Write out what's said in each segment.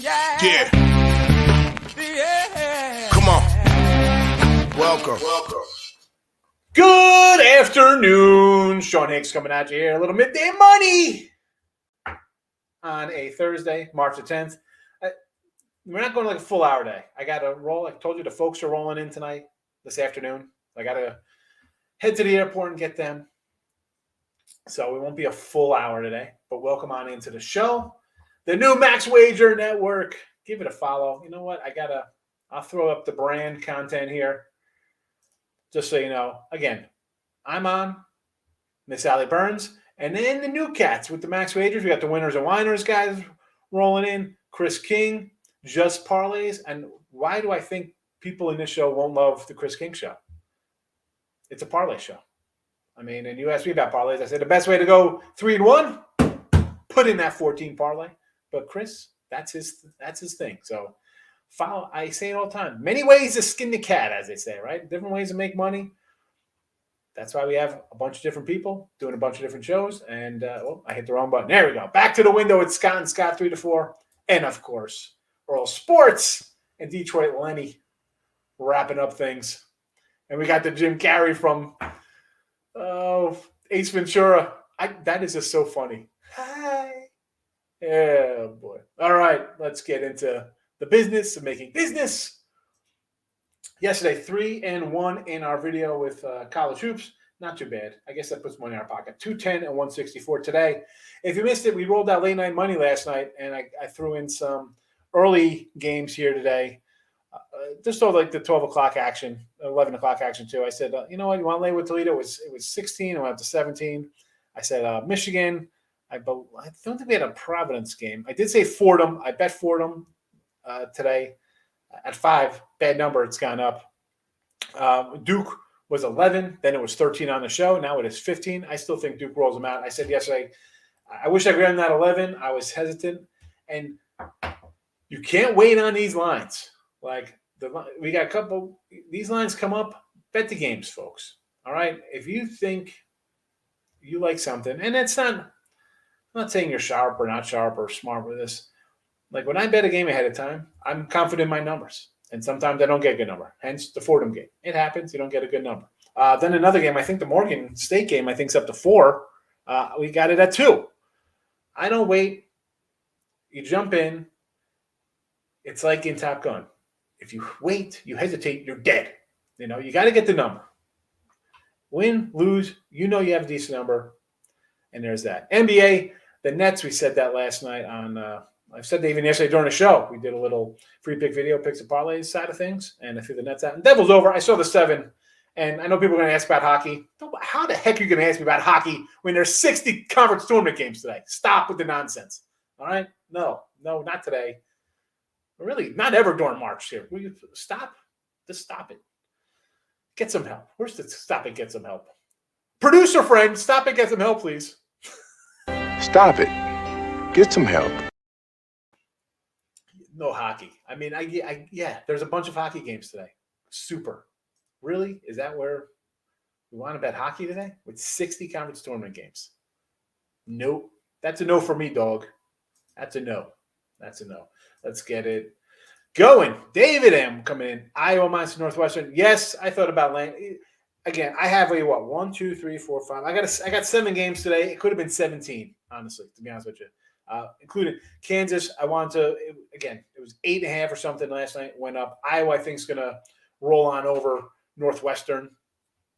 Yeah. Come on. Welcome. Good afternoon. Sean Hicks coming at you here. A little midday money on a Thursday, March the 10th. We're not going like a full hour day. I got to roll. I told you the folks are rolling in tonight, this afternoon. I got to head to the airport and get them. So it won't be a full hour today, but welcome on into the show. The new Max Wager Network. Give it a follow. You know what? I'll throw up the brand content here. Just so you know, again, I'm on Miss Allie Burns, and then the new cats with the Max Wagers. We got the winners and whiners guys rolling in. Chris King, Just Parlays. And why do I think people in this show won't love the Chris King show? It's a parlay show. I mean, and you asked me about parlays. I said the best way to go 3-1, put in that 14 parlay. But Chris, that's his thing. So follow. I say it all the time. Many ways to skin the cat, as they say, right? Different ways to make money. That's why we have a bunch of different people doing a bunch of different shows. And I hit the wrong button. There we go. Back to the window with Scott and Scott 3 to 4, and of course Earl Sports and Detroit Lenny wrapping up things. And we got the Jim Carrey from Ace Ventura. That is just so funny. Hi. Yeah, boy. All right, let's get into the business of making business. Yesterday, 3-1 in our video with college hoops. Not too bad. I guess that puts money in our pocket. 210 and 164 today. If you missed it, we rolled out late night money last night, and I threw in some early games here today. Just so like the 12 o'clock action, 11 o'clock action too. I said, you know what, you want to lay with Toledo? It was 16. I went up to 17. I said Michigan. I don't think we had a Providence game. I did say Fordham. I bet Fordham today at 5. Bad number. It's gone up. Duke was 11. Then it was 13 on the show. Now it is 15. I still think Duke rolls them out. I said yesterday, I wish I could have that 11. I was hesitant. And you can't wait on these lines. Like we got a couple. These lines come up. Bet the games, folks. All right. If you think you like something, and it's not. I'm not saying you're sharp or not sharp or smart with this. Like when I bet a game ahead of time, I'm confident in my numbers. And sometimes I don't get a good number. Hence the Fordham game. It happens. You don't get a good number. Then another game, I think the Morgan State game, I think is up to 4. We got it at 2. I don't wait. You jump in. It's like in Top Gun. If you wait, you hesitate, you're dead. You know, you got to get the number. Win, lose, you know you have a decent number. And there's that. NBA, the Nets, we said that last night on I said that even yesterday during the show. We did a little free pick video, picks and parlays side of things, and I threw the Nets out. And Devils over. I saw the 7, and I know people are going to ask about hockey. How the heck are you going to ask me about hockey when there's 60 conference tournament games today? Stop with the nonsense. All right? No, not today. Really, not ever during March here. Will you stop? Just stop it. Get some help. Where's the stop it, get some help? Producer friend, stop it, get some help, please. Stop it. Get some help. No hockey. I mean, yeah, there's a bunch of hockey games today. Super. Really? Is that where we want to bet hockey today? With 60 conference tournament games? Nope. That's a no for me, dog. That's a no. Let's get it going. David M. coming in. Iowa minus Northwestern. Yes, I thought about laying. Again, I have 1, 2, 3, 4, 5. I got 7 games today. It could have been 17, honestly, to be honest with you. Including Kansas. I wanted to, again, it was 8.5 or something last night. Went up. Iowa, I think, is going to roll on over Northwestern.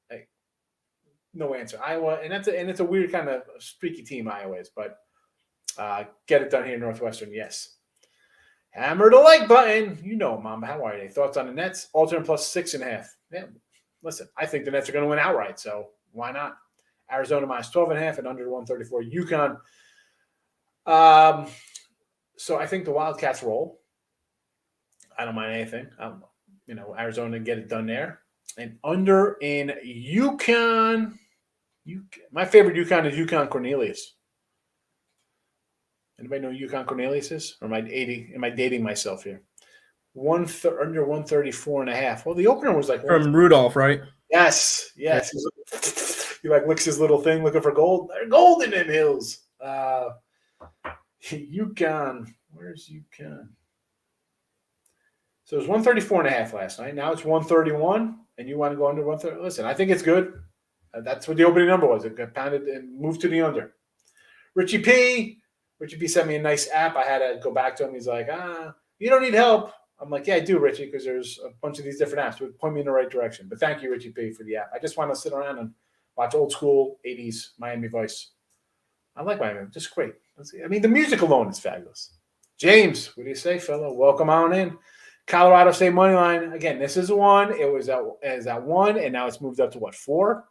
Hey, no answer. Iowa, and it's a weird kind of streaky team, Iowa is, but get it done here, Northwestern, yes. Hammer the like button. You know, Mama. How are you? Thoughts on the Nets? Alternate plus 6.5. Yeah. Listen, I think the Nets are going to win outright, so why not? Arizona minus 12.5 and under 134. UConn. So I think the Wildcats roll. I don't mind anything. Arizona get it done there. And under in UConn. My favorite UConn is UConn Cornelius. Anybody know who UConn Cornelius is? Or am I dating myself here? Under 134.5. Well, the opener was like from Rudolph, right? Yes. He like licks his little thing looking for gold. There's gold in them hills. UConn. Where's UConn? So it was 134.5 last night. Now it's 131, and you want to go under 130. Listen, I think it's good. That's what the opening number was. It got pounded and moved to the under. Richie P sent me a nice app. I had to go back to him. He's like, you don't need help. I'm like, yeah, I do, Richie, because there's a bunch of these different apps. It would point me in the right direction. But thank you, Richie P, for the app. I just want to sit around and watch old school 80s Miami Vice. I like Miami. Just great. I mean, the music alone is fabulous. James, what do you say, fella? Welcome on in. Colorado State money line. Again, this is one. It was at 1, and now it's moved up to what, 4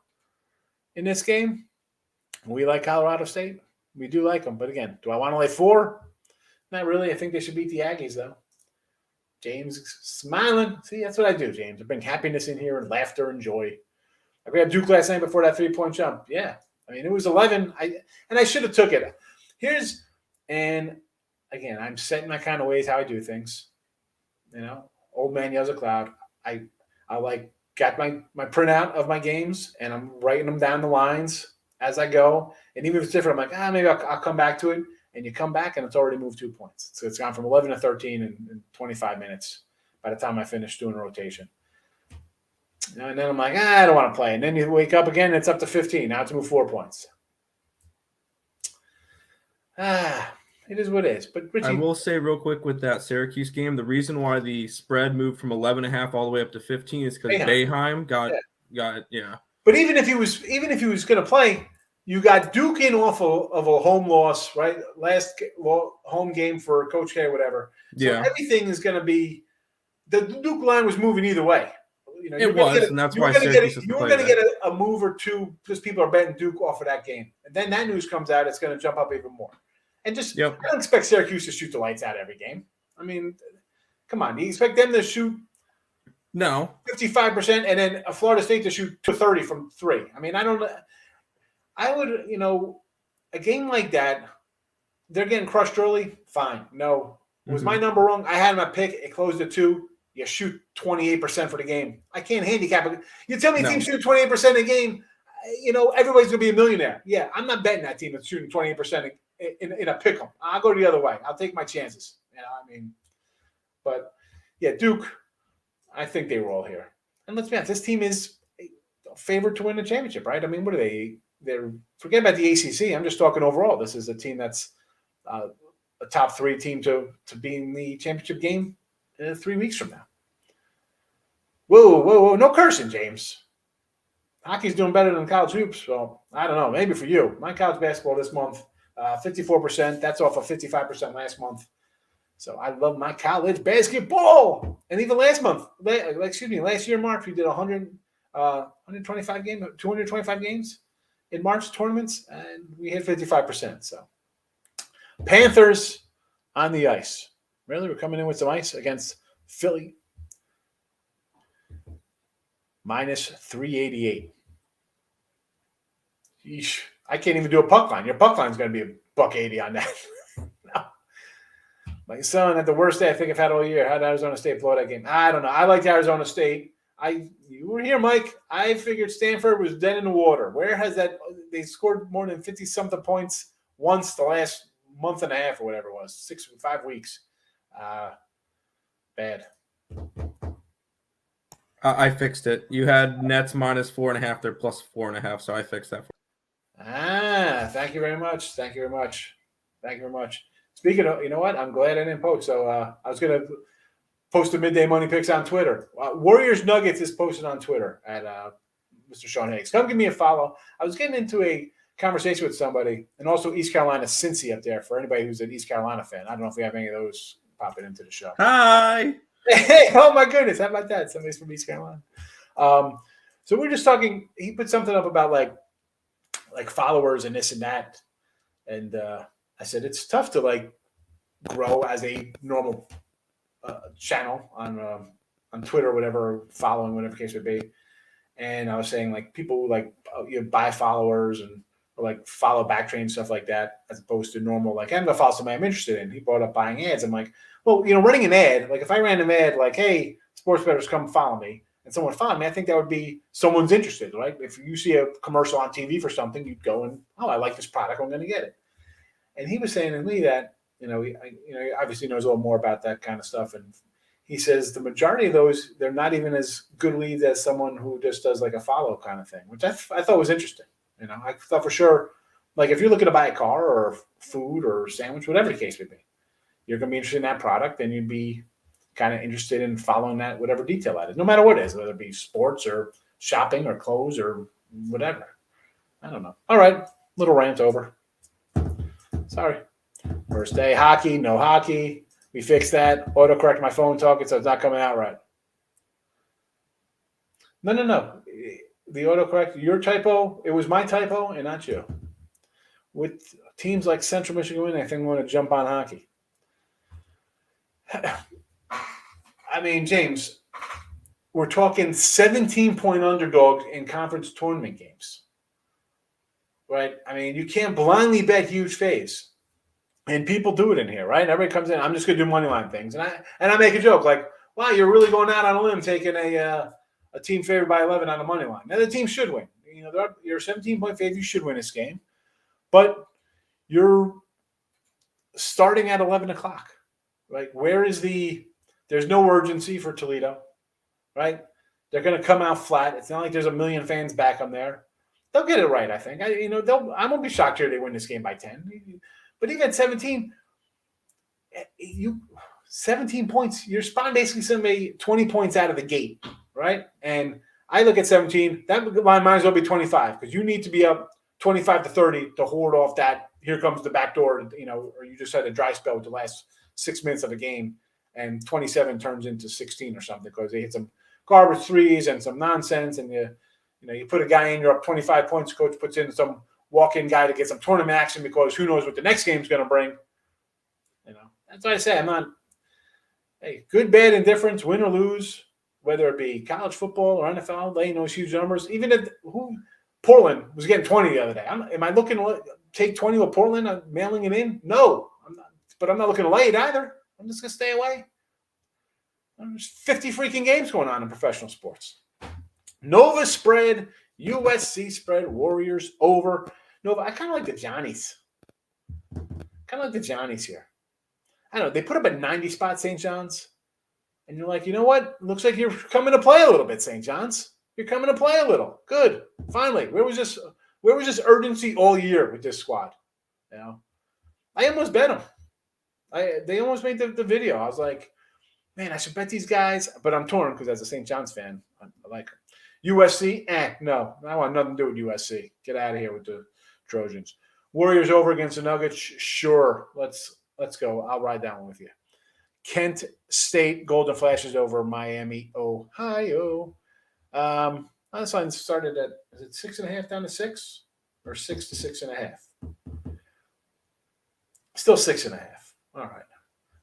in this game? We like Colorado State. We do like them. But again, do I want to lay 4? Not really. I think they should beat the Aggies, though. James smiling. See, that's what I do, James. I bring happiness in here and laughter and joy. I grabbed Duke last night before that 3-point jump. Yeah. I mean, it was 11. I should have took it. And again, I'm set in my kind of ways how I do things. You know, old man yells at cloud. I got my printout of my games, and I'm writing them down the lines as I go. And even if it's different, I'm like, maybe I'll come back to it. And you come back, and it's already moved 2 points. So it's gone from 11 to 13 in 25 minutes by the time I finish doing a rotation. And then I'm like, I don't want to play. And then you wake up again, and it's up to 15. Now it's moved 4 points. It is what it is. But Richie, I will say real quick with that Syracuse game, the reason why the spread moved from 11.5 all the way up to 15 is because Boeheim got. But even if he was going to play, you got Duke in off of a home loss, right? Last home game for Coach K or whatever. So everything is going to be the Duke line was moving either way. You know, and that's why Syracuse you were going to get a move or two because people are betting Duke off of that game. And then that news comes out, it's going to jump up even more. And I don't expect Syracuse to shoot the lights out every game. I mean, come on. Do you expect them to shoot 55% and then Florida State to shoot 30 from 3? I mean, I would, a game like that, they're getting crushed early, fine. No. Was my number wrong? I had my pick. It closed at 2. You shoot 28% for the game. I can't handicap it. You tell me a team shooting 28% a game, everybody's going to be a millionaire. Yeah, I'm not betting that team that's shooting 28% in a pick 'em. I'll go the other way. I'll take my chances. But yeah, Duke, I think they roll here. And let's be honest, this team is favored to win the championship, right? I mean, what are they? Forget about the ACC. I'm just talking overall. This is a team that's a top 3 team to be in the championship game 3 weeks from now. Whoa. No cursing, James. Hockey's doing better than college hoops. Well, I don't know. Maybe for you. My college basketball this month, 54%. That's off of 55% last month. So I love my college basketball. And even last year, March, we did 125 games, 225 games in March tournaments, and we hit 55%. So Panthers on the ice. Really? We're coming in with some ice against Philly. Minus 388. Yeesh. I can't even do a puck line. Your puck line is going to be $1.80 on that. No. My son had the worst day I think I've had all year. How did Arizona State blow that game? I don't know. I liked Arizona State. You were here, Mike. I figured Stanford was dead in the water. Where has that? They scored more than 50-something points once the last month and a half or whatever it was, 5 weeks. Bad. I fixed it. You had Nets minus 4.5. They're plus 4.5, so I fixed that for you. Thank you very much. Speaking of, you know what? I'm glad I didn't post. So I was going to post the midday money picks on Twitter. Warriors Nuggets is posted on Twitter at Mr. Sean Higgs. Come give me a follow. I was getting into a conversation with somebody, and also East Carolina Cincy up there for anybody who's an East Carolina fan. I don't know if we have any of those popping into the show. Hi. Hey, oh my goodness. How about that? Somebody's from East Carolina. So we're just talking. He put something up about like followers and this and that. And I said, it's tough to grow as a normal channel on Twitter or whatever, following, whatever case would be. And I was saying people who buy followers or follow Backtrain, stuff like that, as opposed to normal, I'm going to follow somebody I'm interested in. He brought up buying ads. I'm like, well, running an ad, if I ran an ad hey, sports bettors come follow me, and someone followed me, I think that would be someone's interested, right? If you see a commercial on TV for something, you'd go and, I like this product, I'm going to get it. And he was saying to me that, he obviously knows a little more about that kind of stuff. And he says the majority of those, they're not even as good leads as someone who just does like a follow kind of thing, which I thought was interesting. I thought for sure, like if you're looking to buy a car or food or sandwich, whatever the case may be, you're going to be interested in that product, and you'd be kind of interested in following that, whatever detail that is, no matter what it is, whether it be sports or shopping or clothes or whatever. I don't know. All right. Little rant over. Sorry. First day hockey, no hockey. We fixed that. Autocorrect my phone talking, so it's not coming out right. No. The autocorrect, your typo, it was my typo and not you. With teams like Central Michigan winning, I think we want to jump on hockey. I mean, James, we're talking 17-point underdogs in conference tournament games. Right? I mean, you can't blindly bet huge faves. And people do it in here, right? Everybody comes in, I'm just going to do money line things. And I make a joke like, wow, you're really going out on a limb taking a team favored by 11 on the money line. Now, the team should win. You're a 17-point favorite. You should win this game. But you're starting at 11 o'clock. Right? There's no urgency for Toledo, right? They're going to come out flat. It's not like there's a million fans back on there. They'll get it right, I think. I won't be shocked here they win this game by 10. But even at 17, 17 points, you're spotting basically somebody 20 points out of the gate, right? And I look at 17, that line might as well be 25 because you need to be up 25 to 30 to hold off that. Here comes the back door, or you just had a dry spell with the last 6 minutes of a game, and 27 turns into 16 or something because they hit some garbage threes and some nonsense, and you put a guy in, you're up 25 points, coach puts in some walk-in guy to get some tournament action because who knows what the next game's going to bring. That's why I say I'm not – hey, good, bad, indifference, win or lose, whether it be college football or NFL, they know huge numbers. Even if Portland was getting 20 the other day. Am I looking to take 20 with Portland? I'm mailing it in? No. I'm not, but I'm not looking to lay it either. I'm just going to stay away. There's 50 freaking games going on in professional sports. Nova spread, USC spread, Warriors over. Nova, I kind of like the Johnnies. Here. I don't know. They put up a 90 spot St. John's. And you're like, you know what? Looks like you're coming to play a little bit, St. John's. You're coming to play a little. Good. Finally. Where was this urgency all year with this squad? I almost bet them. They almost made the video. I was like, man, I should bet these guys. But I'm torn because as a St. John's fan, I like them. USC, no. I want nothing to do with USC. Get out of here with the Trojans. Warriors over against the Nuggets. Sure. Let's go. I'll ride that one with you. Kent State Golden Flashes over Miami, Ohio. This line started at, is it 6.5 down to 6? Or 6 to 6.5? Still 6.5. All right.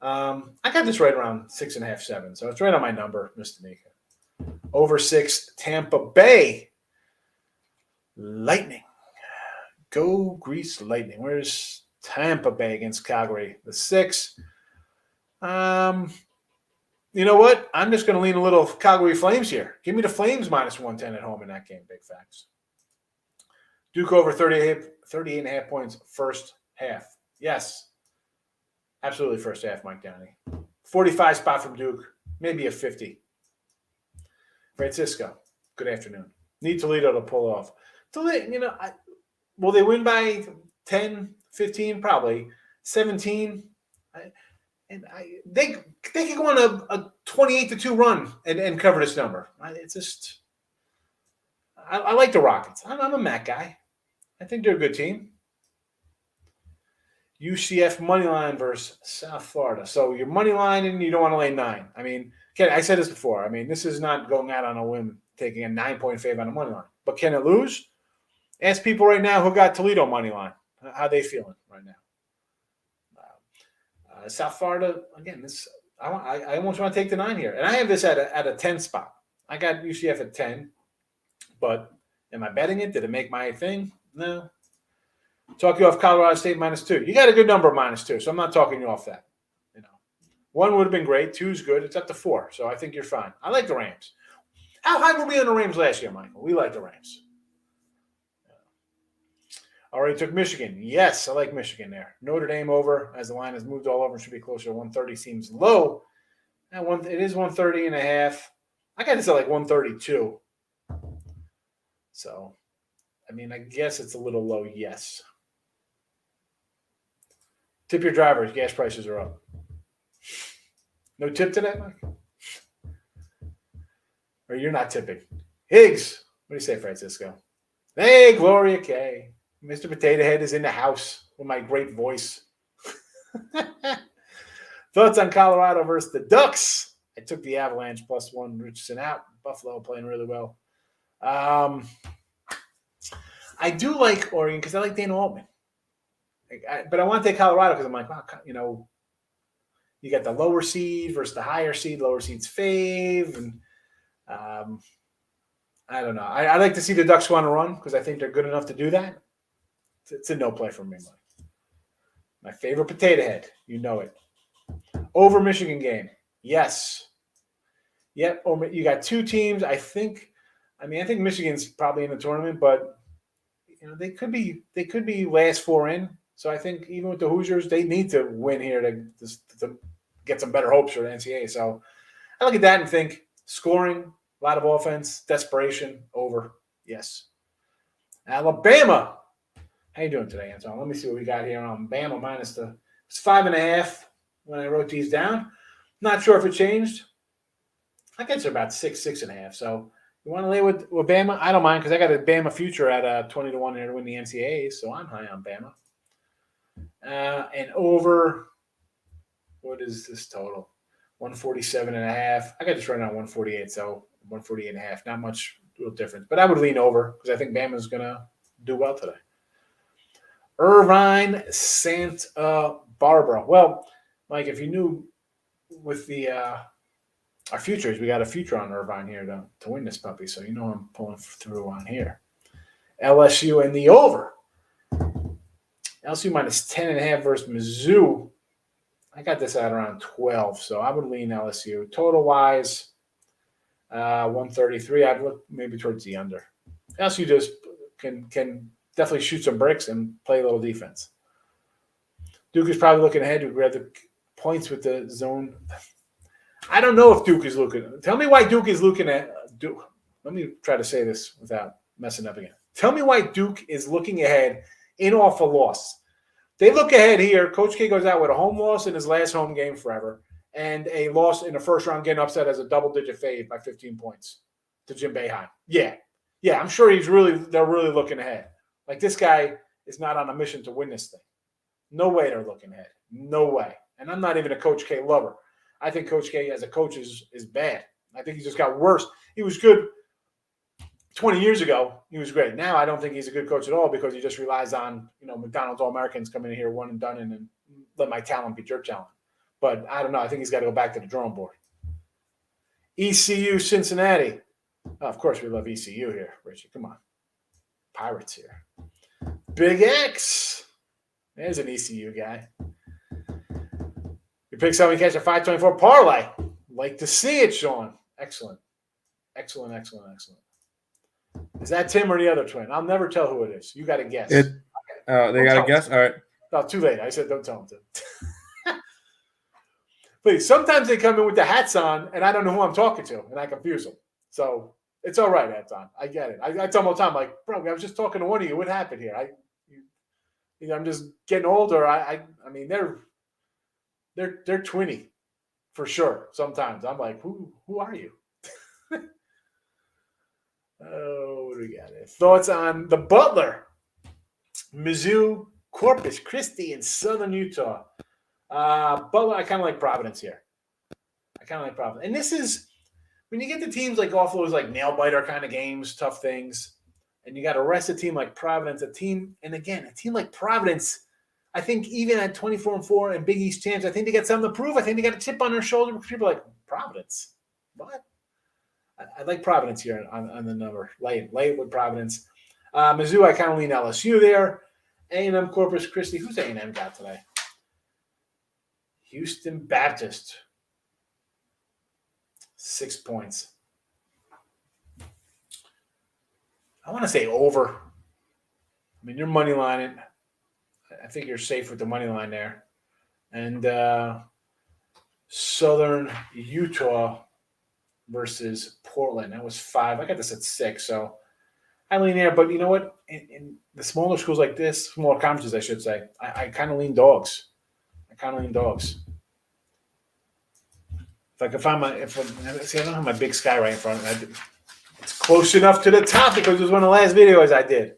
I got this right around 6.5, 7. So it's right on my number, Mr. Nika. Over 6, Tampa Bay Lightning. Go Grease Lightning. Where's Tampa Bay against Calgary? The 6. You know what? I'm just going to lean a little Calgary Flames here. Give me the Flames minus 110 at home in that game. Big facts. Duke over 38.5 points first half. Yes. Absolutely first half, Mike Downey. 45 spot from Duke. Maybe a 50. Francisco, good afternoon. Need Toledo to pull off. Toledo, will they win by 10, 15? Probably. 17? They could go on a 28-2 run and cover this number. It's just I like the Rockets. I'm a Mac guy. I think they're a good team. UCF money line versus South Florida. So you're money line and you don't want to lay 9. I mean, I said this before. I mean, this is not going out on a whim, taking a 9-point fave on a money line. But can it lose? Ask people right now who got Toledo money line. How they feeling right now? South Florida, again, I almost want to take the 9 here. And I have this at a 10 spot. I got UCF at 10. But am I betting it? Did it make my thing? No. Talk you off Colorado State minus 2. You got a good number of minus 2, so I'm not talking you off that. 1 would have been great. 2 is good. It's up to 4, so I think you're fine. I like the Rams. How high were we on the Rams last year, Michael? We like the Rams. Already took Michigan. Yes, I like Michigan there. Notre Dame over as the line has moved all over. Should be closer to 130. Seems low. It is 130.5. I got this at like 132. So, I mean, I guess it's a little low, yes. Tip your drivers. Gas prices are up. No tip today, Mike? Or you're not tipping. Higgs. What do you say, Francisco? Hey, Gloria K. Mr. Potato Head is in the house with my great voice. Thoughts on Colorado versus the Ducks? I took the Avalanche +1. Richardson out. Buffalo playing really well. I do like Oregon because I like Dana Altman. But I want to take Colorado because I'm like, wow, you know, you got the lower seed versus the higher seed. Lower seed's fave. And I don't know. I like to see the Ducks want to run because I think they're good enough to do that. It's a no play for me, Mike. My favorite potato head. You know it. Over Michigan game. Yes. Yep. You got two teams. I think Michigan's probably in the tournament, but you know, they could be last four in. So I think even with the Hoosiers, they need to win here to get some better hopes for the NCAA. So I look at that and think scoring, a lot of offense, desperation, over. Yes. Alabama. How you doing today, Anton? Let me see what we got here on Bama minus it's 5.5 when I wrote these down. Not sure if it changed. I guess they're about 6.5. So you want to lay with Bama? I don't mind because I got a Bama future at 20-1 here to win the NCAA, so I'm high on Bama. And over, what is this total? 147.5. I got this right now 148, so 148.5. Not much real difference, but I would lean over because I think Bama's gonna do well today. Irvine, Santa Barbara. Well, Mike, if you knew with the our futures, we got a future on Irvine here to win this puppy, so you know I'm pulling through on here. LSU and the over. LSU minus 10.5 versus Mizzou. I got this at around 12, so I would lean LSU. Total wise, 133. I'd look maybe towards the under. LSU just can definitely shoot some bricks and play a little defense. Duke is probably looking ahead to grab the points with the zone. I don't know if Duke is looking. Tell me why Duke is looking at Duke. Let me try to say this without messing up again. Tell me why Duke is looking ahead in off a loss. They look ahead here. Coach K goes out with a home loss in his last home game forever and a loss in the first round, getting upset as a double-digit fade by 15 points to Jim Boeheim. Yeah, I'm sure they're really looking ahead. Like, this guy is not on a mission to win this thing. No way they're looking ahead. No way. And I'm not even a Coach K lover. I think Coach K as a coach is bad. I think he just got worse. He was good 20 years ago. He was great. Now I don't think he's a good coach at all because he just relies on, McDonald's All-Americans coming in here one and done and let my talent beat your talent. But I don't know. I think he's got to go back to the drawing board. ECU, Cincinnati. Oh, of course we love ECU here, Richie. Come on. Pirates here. Big X. There's an ECU guy. You pick something, catch a 524 parlay. Like to see it, Sean. Excellent. Excellent. Is that Tim or the other twin? I'll never tell who it is. You got to guess. They got to guess? All right. No, too late. I said don't tell them to. Please, sometimes they come in with the hats on, and I don't know who I'm talking to, and I confuse them. So it's all right, Anton. I get it. I tell them all the time, like, bro, I was just talking to one of you. What happened here? I'm just getting older. I mean, they're 20 for sure. Sometimes I'm like, who are you? Oh, what do we got here? Thoughts on the Butler, Mizzou, Corpus Christi, and Southern Utah. Butler, I kind of like Providence here. And this is when you get the teams like off those like nail biter kind of games, tough things, and you got to rest a team like Providence, a team like Providence. I think even at 24-4 and Big East champs, I think they got something to prove. I think they got a chip on their shoulder because people are like, Providence? What? I like Providence here on the number. Lay it with Providence. Mizzou, I kind of lean LSU there. A&M Corpus Christi. Who's A&M got today? Houston Baptist. 6 points. I want to say over. I mean, you're money lining. I think you're safe with the money line there. And Southern Utah versus Portland. That was 5. I got this at 6, so I lean there. But you know what? In the smaller schools like this, smaller conferences, I should say, I kind of lean dogs. If I can find I don't have my big sky right in front of me. It's close enough to the top because it was one of the last videos I did.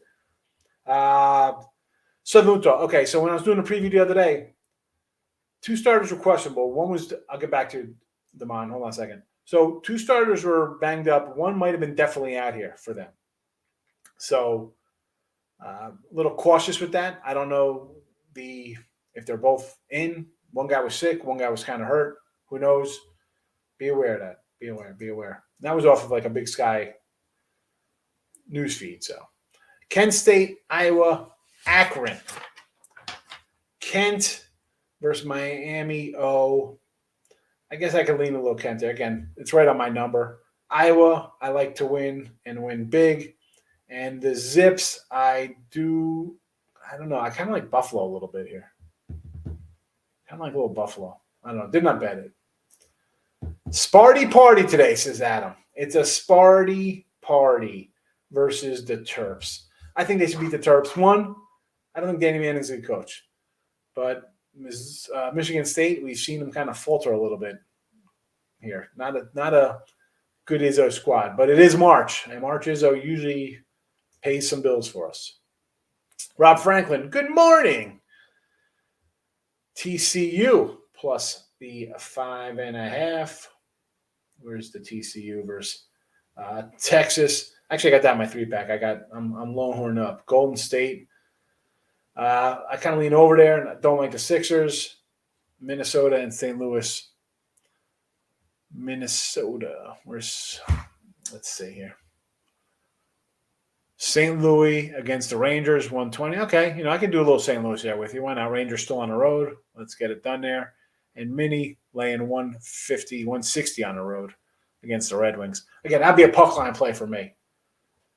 Southern Utah. Okay, so when I was doing the preview the other day, 2 starters were questionable. One was, I'll get back to Damon. Hold on a second. So 2 starters were banged up. One might have been definitely out here for them. So a little cautious with that. I don't know if they're both in. One guy was sick. One guy was kind of hurt. Who knows? Be aware of that. Be aware. That was off of like a Big Sky news feed. So Kent State, Iowa, Akron. Kent versus Miami. Oh, I guess I could lean a little Kent there. Again, it's right on my number. Iowa, I like to win and win big. And the Zips, I don't know. I kind of like Buffalo a little bit here. Kind of like a little Buffalo. I don't know. Did not bet it. Sparty party today, says Adam. It's a Sparty party versus the Terps. I think they should beat the Terps. One, I don't think Danny Manning's a good coach. But Michigan State, we've seen them kind of falter a little bit here. Not a good Izzo squad, but it is March. And March Izzo usually pays some bills for us. Rob Franklin, good morning. TCU plus the 5.5. Where's the TCU versus Texas? Actually, I got that in my 3-pack. I'm Longhorn up. Golden State. I kind of lean over there, and I don't like the Sixers. Minnesota and St. Louis. Minnesota. Let's see here. St. Louis against the Rangers, 120. Okay, I can do a little St. Louis there with you. Why not? Rangers still on the road. Let's get it done there. And Mini laying 150, 160 on the road against the Red Wings. Again, that'd be a puck line play for me.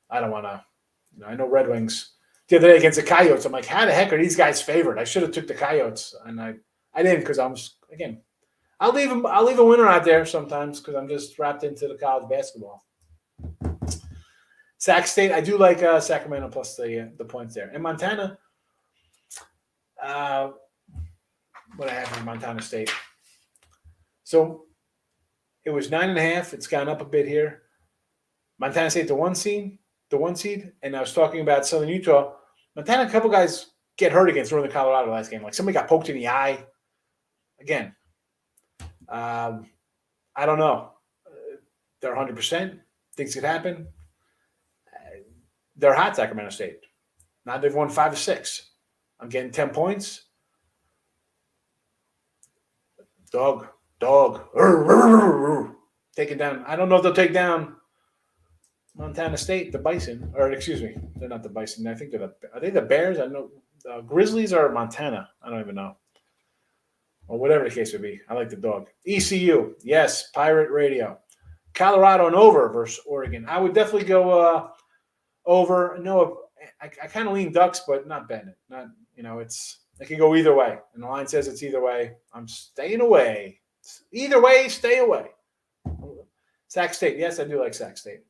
I don't want to. I know Red Wings. The other day against the Coyotes, I'm like, how the heck are these guys favored? I should have took the Coyotes, and I didn't because I'll leave a winner out there sometimes because I'm just wrapped into the college basketball. Sac State, I do like Sacramento plus the points there. And Montana, what I have for Montana State. So it was 9.5. It's gone up a bit here. Montana State, the one seed, and I was talking about Southern Utah. Montana, a couple guys get hurt against Northern Colorado last game. Like somebody got poked in the eye. Again, I don't know. They're 100%. Things could happen. They're hot, Sacramento State. Now they've won 5 or 6. I'm getting 10 points. Dog. Take it down. I don't know if they'll take down Montana State, the Bison. Or excuse me, they're not the Bison. I think are they the Bears? I know Grizzlies are Montana. I don't even know. Or whatever the case would be. I like the dog. ECU. Yes, Pirate Radio. Colorado and over versus Oregon. I would definitely go over. No, I kind of lean Ducks, but not Bennett. Not it can go either way. And the line says it's either way. I'm staying away. Either way, stay away. Sac State. Yes, I do like Sac State.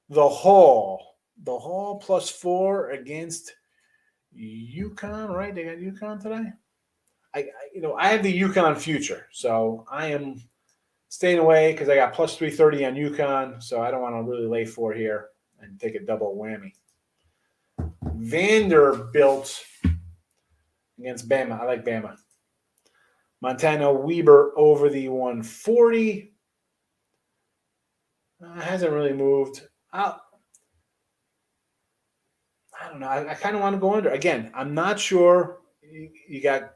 The Hall plus 4 against UConn. Right? They got UConn today. I have the UConn future, so I am staying away because I got plus 330 on UConn, so I don't want to really lay 4 here and take a double whammy. Vanderbilt against Bama. I like Bama. Montana Weber over the 140. Hasn't really moved. I don't know. I kind of want to go under. Again, I'm not sure. You got.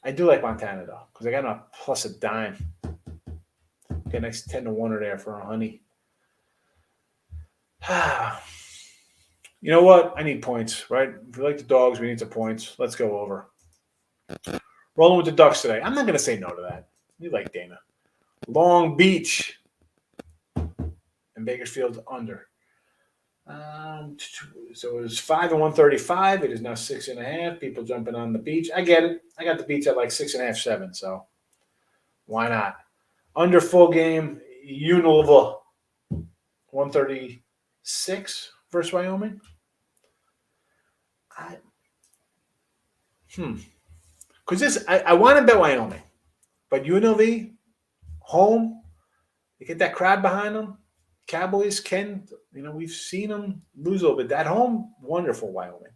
I do like Montana though because I got a plus a dime. Okay, next 10-1 there for a honey. You know what? I need points, right? If you like the dogs, we need some points. Let's go over. Rolling with the Ducks today. I'm not going to say no to that. You like Dana. Long Beach and Bakersfield under. So it was 5 and 135. It is now 6.5. People jumping on the beach. I get it. I got the beach at like 6.5, 7. So why not? Under full game, Unilva 136 versus Wyoming. Because I want to bet Wyoming, but UNLV home, you get that crowd behind them. Cowboys can, we've seen them lose a little bit. That home, wonderful Wyoming.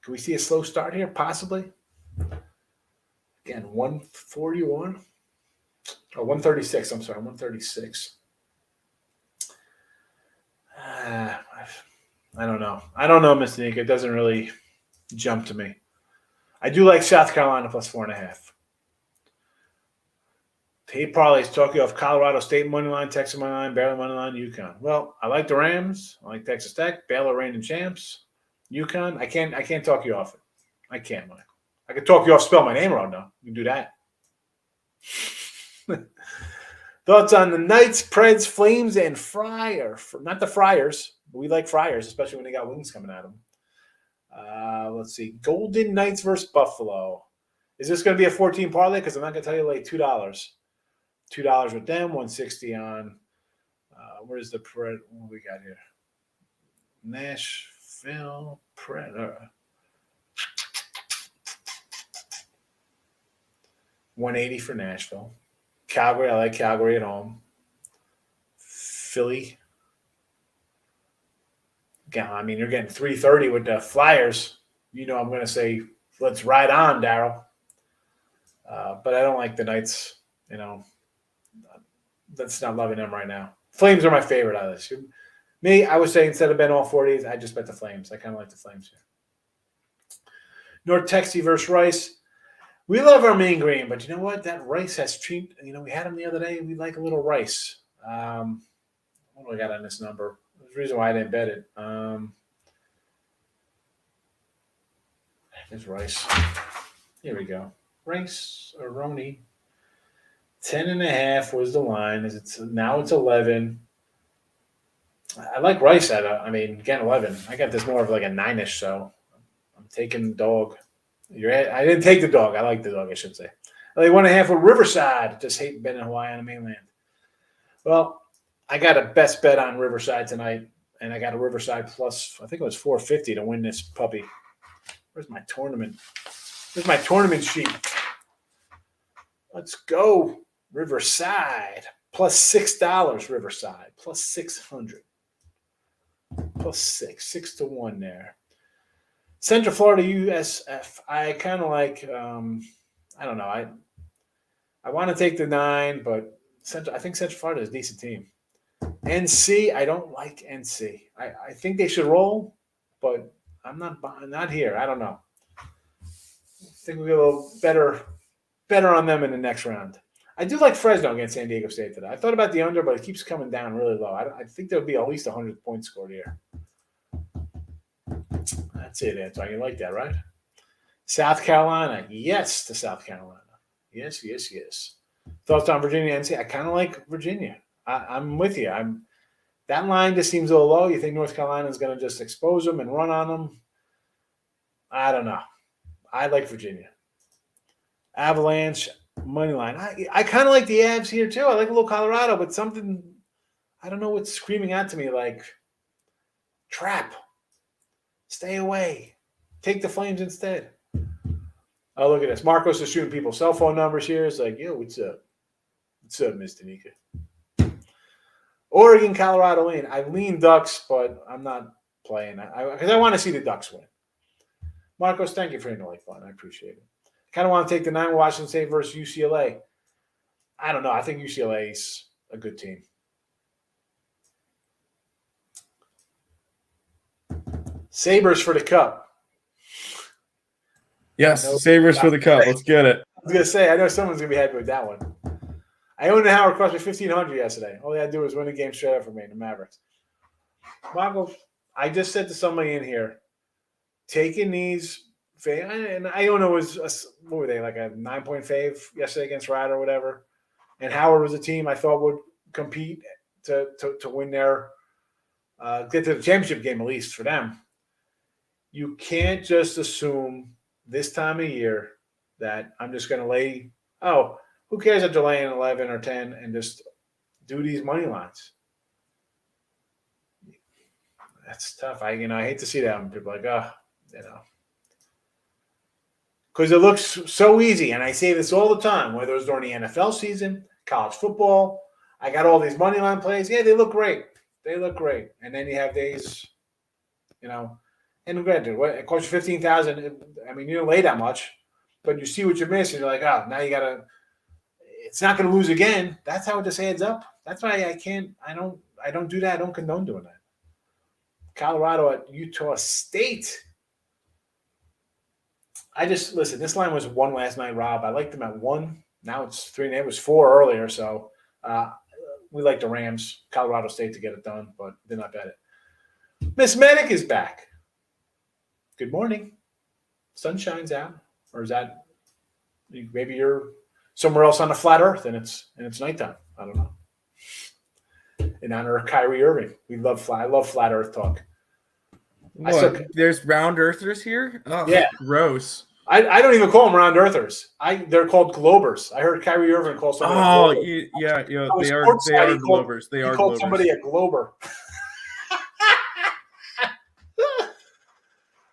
Can we see a slow start here? Possibly. Again, 141 or 136. I'm sorry, 136. I don't know. Mr. Nick. It doesn't really jump to me. I do like South Carolina plus 4.5. He parlays Tokyo of Colorado State money line, Texas money line, Baylor money line, UConn. Well, I like the Rams. I like Texas Tech, Baylor reigning champs, UConn. I can't talk you off it. I can't, Michael. I can talk you off. Spell my name wrong though. You can do that. Thoughts on the Knights, Preds, Flames, and Friar? Not the Friars. We like Friars, especially when they got wings coming at them. Let's see. Golden Knights versus Buffalo. Is this going to be a 14 parlay? Because I'm not going to tell you like $2. $2 with them, 160 on. Where's the Pred? What we got here? Nashville Pred. 180 for Nashville. Calgary, I like Calgary at home. Philly. Yeah, I mean, you're getting 330 with the Flyers. I'm going to say, let's ride on, Daryl. But I don't like the Knights. That's not loving them right now. Flames are my favorite out of this. Me, I would say instead of betting all 40s, I just bet the Flames. I kind of like the Flames here. North Texas versus Rice. We love our main green, but you know what? That Rice has treat. We had him the other day. We like a little Rice. What do I got on this number? There's a reason why I didn't bet it. There's Rice. Here we go. Rice or Roni. 10.5 was the line. Now it's 11. I like Rice at again 11. I got this more of like a 9-ish, so I'm taking the dog. I didn't take the dog. I like the dog, I should say. I like 1.5 with Riverside. Just hate betting Hawaii on the mainland. Well, I got a best bet on Riverside tonight, and I got a Riverside plus, I think it was 450 to win this puppy. Where's my tournament? Where's my tournament sheet? Let's go. Riverside plus $6. Riverside plus 600. Plus 6 to 1 there. Central Florida USF. I kind of like. I don't know. I want to take the 9, but I think Central Florida is a decent team. NC. I don't like NC. I think they should roll, but I'm not here. I don't know. I think we'll get a little better on them in the next round. I do like Fresno against San Diego State today. I thought about the under, but it keeps coming down really low. I think there'll be at least 100 points scored here. That's it, Antoine. You like that, right? South Carolina. Yes to South Carolina. Yes. Thoughts on Virginia NC? I kind of like Virginia. I'm with you. That line just seems a little low. You think North Carolina is going to just expose them and run on them? I don't know. I like Virginia. Avalanche money line. I kind of like the Avs here too. I like a little Colorado, but something, I don't know what's screaming out to me like trap. Stay away. Take the Flames instead. Oh, look at this. Marcos is shooting people's cell phone numbers here. It's like, yo, what's up? What's up, Miss Danica? Oregon, Colorado in. I lean Ducks, but I'm not playing because I want to see the Ducks win. Marcos, thank you for hitting the like button. I appreciate it. Kind of want to take the 9 Washington State versus UCLA. I don't know. I think UCLA is a good team. Sabres for the cup. Yes, Sabres for the cup. Let's get it. I was going to say, I know someone's going to be happy with that one. I owned the Howard cost me $1,500 yesterday. All they had to do was win the game straight up for me, the Mavericks. Michael, I just said to somebody in here, taking these, and I don't know, what were they, like a 9-point fave yesterday against Rider or whatever. And Howard was a team I thought would compete to win their get to the championship game at least for them. You can't just assume this time of year that I'm just going to lay. Oh, who cares if they're laying 11 or 10 and just do these money lines? That's tough. I hate to see that when people are like, because it looks so easy. And I say this all the time, whether it's during the NFL season, college football. I got all these money line plays. Yeah, they look great. They look great. And then you have days, and granted, it costs you $15,000. I mean, you don't lay that much, but you see what you're missing. You're like, now you got to. It's not going to lose again. That's how it just adds up. That's why I don't do that. I don't condone doing that. Colorado at Utah State. Listen, this line was 1 last night, Rob. I liked them at 1. Now it's 3. It was 4 earlier. So we like the Rams, Colorado State to get it done, but did not bet it. Miss Medic is back. Good morning. Sun shines out. Or is that maybe you're somewhere else on the flat earth and it's nighttime? I don't know. In honor of Kyrie Irving. I love flat earth talk. There's round earthers here? Oh, yeah. Gross. I don't even call them round earthers. They're called globers. I heard Kyrie Irving call somebody a glober. They are globers. They are called globers. Somebody a glober.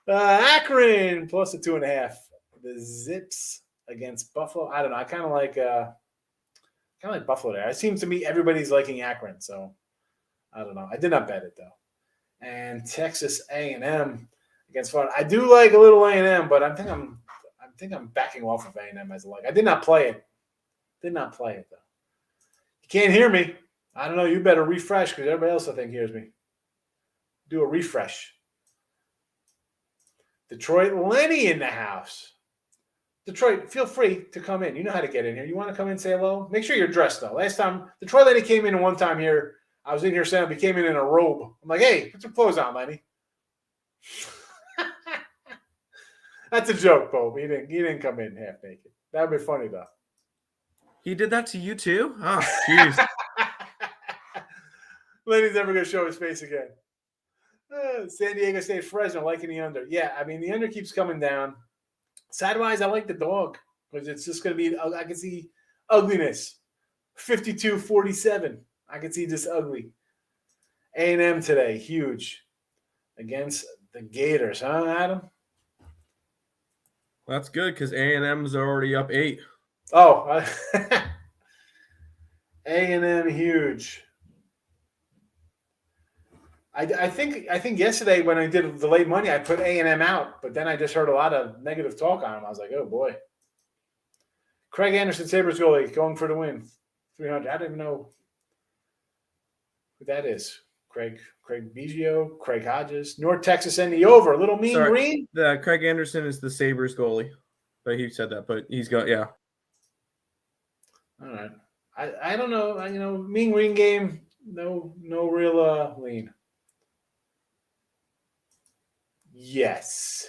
Akron plus a 2.5. The Zips against Buffalo. I don't know. I kind of like Buffalo there. It seems to me everybody's liking Akron, so I don't know. I did not bet it though. And Texas A&M against Florida. I do like a little A&M, but I think I'm backing off of A&M as a like. I did not play it. Did not play it though. You can't hear me. I don't know. You better refresh because everybody else I think hears me. Do a refresh. Detroit Lenny in the house. Detroit, feel free to come in. You know how to get in here. You want to come in and say hello? Make sure you're dressed, though. Last time, Detroit Lenny came in one time here. I was in here saying he came in a robe. I'm like, hey, put some clothes on, Lenny. That's a joke, Bo. He didn't come in half naked. That would be funny, though. He did that to you, too? Oh, jeez. Lenny's never going to show his face again. San Diego State Fresno liking the under. Yeah, I mean, the under keeps coming down. Sidewise, I like the dog because it's just going to be – I can see ugliness. 52-47. I can see this ugly. A&M today, huge. Against the Gators, huh, Adam? That's good because A&M's already up 8. Oh, A&M huge. I think yesterday when I did the late money, I put A&M out, but then I just heard a lot of negative talk on him. I was like, oh boy. Craig Anderson, Sabres goalie, going for the win. 300. I don't even know who that is. Craig Biggio, Craig Hodges, North Texas and the over. Little Mean Green. Craig Anderson is the Sabres goalie, but he said that. But he's got yeah. All right. I don't know. Mean Green game. No real lean. Yes.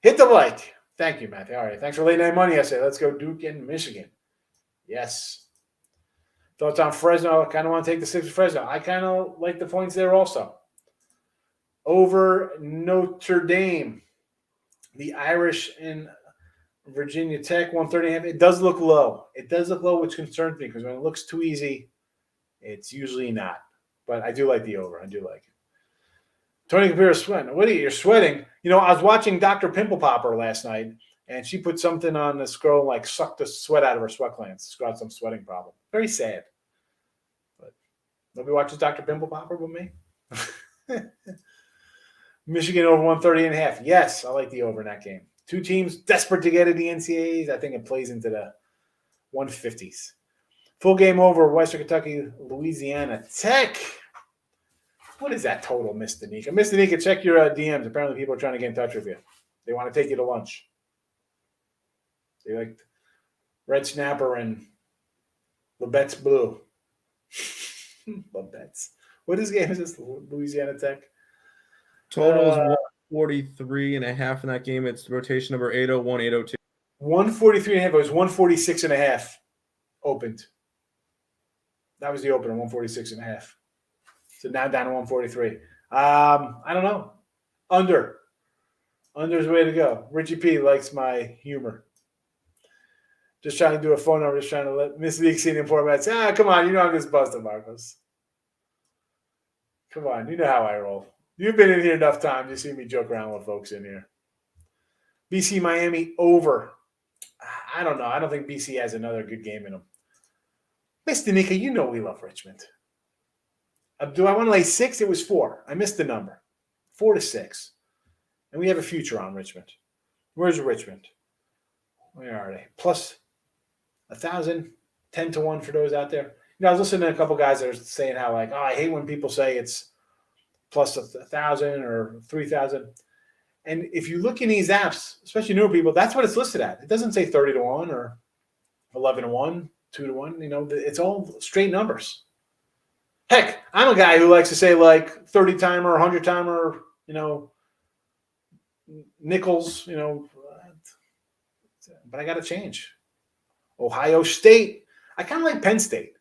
Hit the like. Thank you, Matthew. All right. Thanks for late night money yesterday. Let's go Duke and Michigan. Yes. Thoughts on Fresno? I kind of want to take the 6 of Fresno. I kind of like the points there also. Over Notre Dame. The Irish in Virginia Tech, 130. It does look low. It does look low, which concerns me because when it looks too easy, it's usually not. But I do like the over. I do like it. Tony Capiro sweating. What are you? You're sweating. I was watching Dr. Pimple Popper last night, and she put something on the scroll like sucked the sweat out of her sweat glands. She's got some sweating problem. Very sad. But nobody watches Dr. Pimple Popper with me. Michigan over 130.5. Yes, I like the over in that game. 2 teams desperate to get at the NCAAs. I think it plays into the 150s. Full game over Western Kentucky, Louisiana Tech. What is that total, Miss Danica? Miss Danica, check your DMs. Apparently people are trying to get in touch with you. They want to take you to lunch. They like Red Snapper and Labette's Blue. Labette's. What is game is this? Louisiana Tech? Total is 143.5 in that game. It's rotation number 801, 802. 143.5. It was 146.5 opened. That was the opener, 146.5. So now down to 143. I don't know. Under. Under's the way to go. Richie P likes my humor. Just trying to do a phone number, just trying to let Miss League Senior format say, come on, you know I'm just busting, Marcos. Come on, you know how I roll. You've been in here enough times. You see me joke around with folks in here. BC Miami over. I don't know. I don't think BC has another good game in them. Mr. Nika, you know we love Richmond. Do I want to lay 6? It was 4. I missed the number. 4-6. And we have a future on Richmond. Where's Richmond? Where are they? Plus 1,000, 10-1 for those out there. You know, I was listening to a couple guys that are saying how, like, I hate when people say it's plus 1,000 or 3,000. And if you look in these apps, especially newer people, that's what it's listed at. It doesn't say 30-1 or 11-1, 2-1. You know, it's all straight numbers. Heck, I'm a guy who likes to say like 30-timer, 100-timer, you know, nickels, you know, but I got to change. Ohio State. I kind of like Penn State.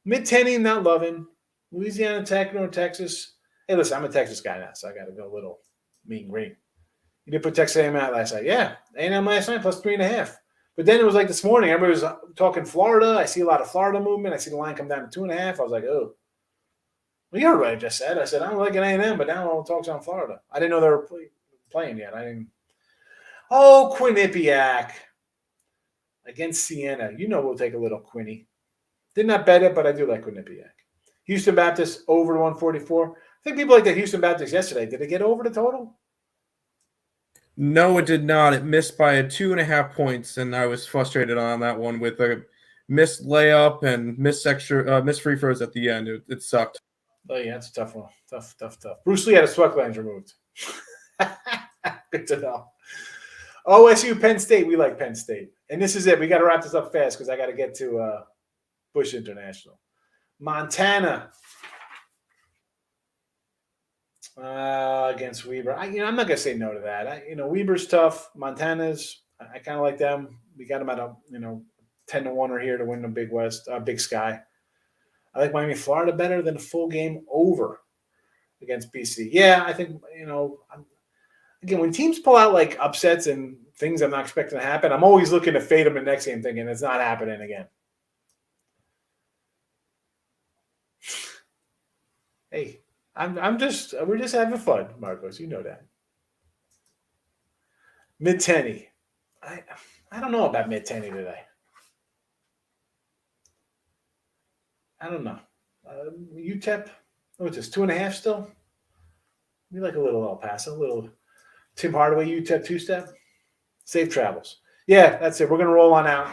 Mid-10, not loving. Louisiana Tech, North Texas. Hey, listen, I'm a Texas guy now, so I got to go a little mean green. You did put Texas A&M out last night. Yeah, A&M last night plus 3.5. But then it was like this morning, everybody was talking Florida. I see a lot of Florida movement. I see the line come down to 2.5. I was like, oh. Well, you heard what I just said. I said, I don't like an A&M, but now all talks on Florida. I didn't know they were playing yet. I didn't. Oh, Quinnipiac against Siena. You know we'll take a little Quinny. Did not bet it, but I do like Quinnipiac. Houston Baptist over to 144. I think people like that Houston Baptist yesterday. Did it get over the total? No, it did not. It missed by 2.5 points, and I was frustrated on that one with a missed layup and missed free throws at the end. It sucked. Oh, yeah, that's a tough one. Tough. Bruce Lee had his sweat glands removed. Good to know. OSU, Penn State. We like Penn State. And this is it. We got to wrap this up fast because I got to get to Bush International. Montana against Weber. I'm not going to say no to that. Weber's tough. Montana's, I kind of like them. We got them at 10-1 or here to win the Big West, Big Sky. I like Miami, Florida better than a full game over against BC. Yeah, I think, again, when teams pull out like upsets and things I'm not expecting to happen, I'm always looking to fade them in the next game thinking it's not happening again. Hey, we're just having fun, Marcos. You know that. Mid-10. I don't know about mid-10 today. I don't know. UTEP, what's this, 2.5 still? We like a little El Paso, a little Tim Hardaway UTEP 2-step. Safe travels. Yeah, that's it. We're going to roll on out.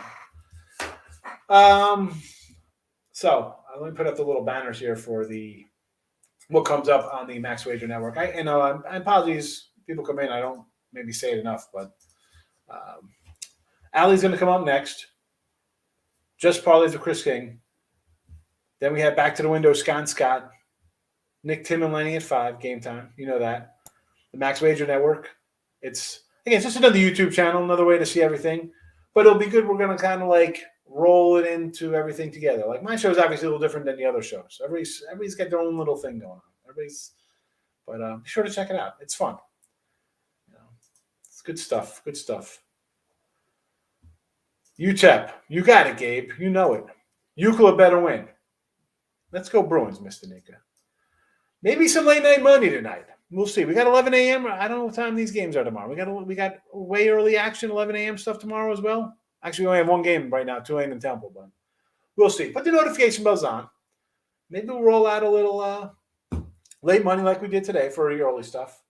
So let me put up the little banners here for what comes up on the Max Wager Network. I apologize. People come in. I don't maybe say it enough, but Allie's going to come up next. Just parlays with Chris King. Then we have Back to the Window, Scott, Nick, Tim, and Lenny at 5, game time. You know that. The Max Wager Network. It's just another YouTube channel, another way to see everything. But it'll be good. We're going to kind of like roll it into everything together. Like my show is obviously a little different than the other shows. Everybody's got their own little thing going on. But be sure to check it out. It's fun. It's good stuff. Good stuff. UTEP. You got it, Gabe. You know it. UCLA better win. Let's go Bruins, Mr. Nika. Maybe some late night money tonight. We'll see. We got 11 a.m. I don't know what time these games are tomorrow. We got way early action, 11 a.m. stuff tomorrow as well. Actually, we only have one game right now, Tulane and Temple, but we'll see. Put the notification bells on. Maybe we'll roll out a little late money like we did today for the early stuff.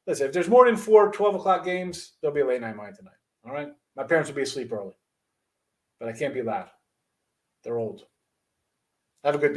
Listen, if there's more than 4 12 o'clock games, there'll be a late night money tonight. All right? My parents will be asleep early, but I can't be loud. They're old. Have a good day.